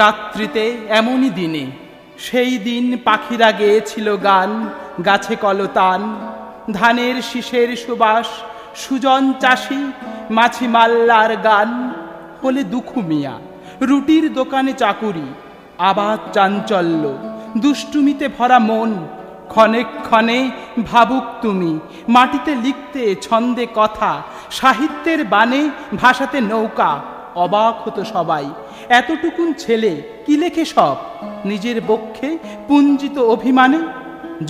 রাত্রিতে এমনই দিনে, সেই দিন পাখিরা গেয়েছিল গান, গাছে কলতান, ধানের শীষের সুবাস, সুজন চাষি, মাছি মাল্লার গান। হলে দুখু মিয়া, রুটির দোকানে চাকুরি, আবাদ চাঞ্চল্য, দুষ্টুমিতে ভরা মন। ক্ষণে ক্ষণে ভাবুক তুমি, মাটিতে লিখতে ছন্দে কথা, সাহিত্যের বানে ভাষাতে নৌকা। অবাক হতো সবাই, এতটুকুন ছেলে কি লেখে সব নিজের বক্ষে পুঞ্জিত অভিমানে।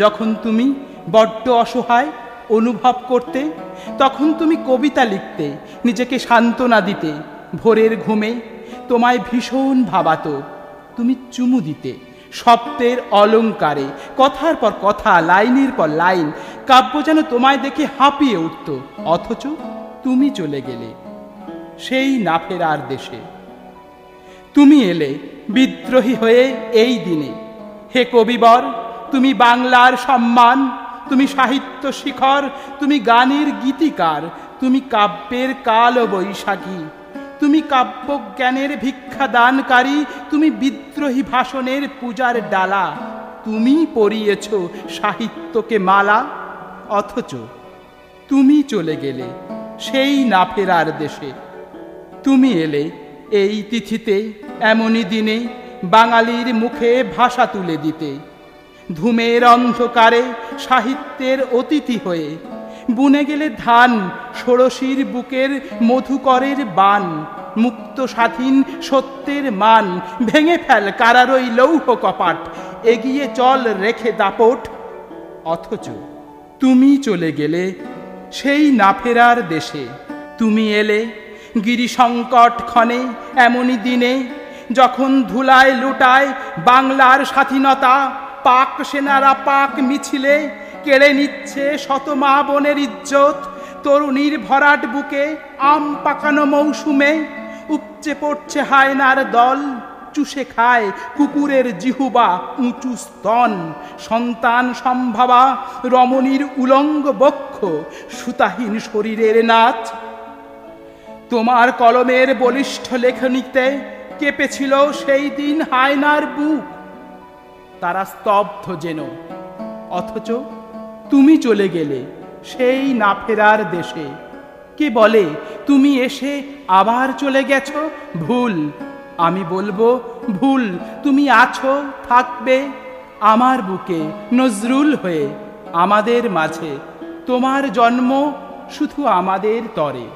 যখন তুমি বড্ড অসহায় অনুভব করতে, তখন তুমি কবিতা লিখতে, নিজেকে সান্ত্বনা দিতে। ভোরের ঘুমে তোমায় ভীষণ ভাবাতো, তুমি চুমু দিতে শব্দের অলঙ্কারে, কথার পর কথা, লাইনের পর লাইন। কাব্য যেন তোমায় দেখে হাঁপিয়ে উঠত, অথচ তুমি চলে গেলে সেই না ফেরার দেশে। তুমি এলে বিদ্রোহী হয়ে এই দিনে। হে কবিবর, তুমি বাংলার সম্মান, তুমি সাহিত্য শিখর, তুমি গানের গীতিকার, তুমি কাব্যের কাল বৈশাখী, তুমি কাব্যজ্ঞানের ভিক্ষা দানকারী, তুমি বিদ্রোহী ভাষণের পূজার ডালা। তুমি পরিয়েছ সাহিত্যকে মালা, অথচ তুমি চলে গেলে সেই না ফেরার দেশে। তুমি এলে এই তিথিতে এমনই দিনে, বাঙালির মুখে ভাষা তুলে দিতে। ধূমের অন্ধকারে সাহিত্যের অতিথি হয়ে, বুনে গেলে ধান ষোড়শীর বুকের মধুকরের বান। মুক্ত স্বাধীন সত্যের মান, ভেঙে ফেল কারারই লৌহ কপাট, এগিয়ে চল রেখে দাপট। অথচ তুমি চলে গেলে সেই না ফেরার দেশে। তুমি এলে গিরিসংকট ক্ষণে এমনই দিনে, যখন ধুলায় লুটায় বাংলার স্বাধীনতা। পাক সেনারা পাক মিছিলে কেড়ে নিচ্ছে শত মা বোনের ইজ্জত। তরুণীর ভরাট বুকে আম পাকানো মৌসুমে উপচে পড়ছে হায়নার দল, চুষে খায় কুকুরের জিহুবা উঁচু স্তন। সন্তান সম্ভাবা রমণীর উলঙ্গ বক্ষ, সুতাহীন শরীরের নাচ। তোমার কলমের বলিষ্ঠ লেখনীতে কেঁপেছিল সেই দিন হায়নার বুক, তারা স্তব্ধ যেন। অথচ তুমি চলে গেলে সেই না ফেরার দেশে। কে বলে তুমি এসে আবার চলে গেছো? ভুল। আমি বলবো ভুল। তুমি আছো, থাকবে আমার বুকে নজরুল হয়ে, আমাদের মাঝে। তোমার জন্ম শুধু আমাদের তরে।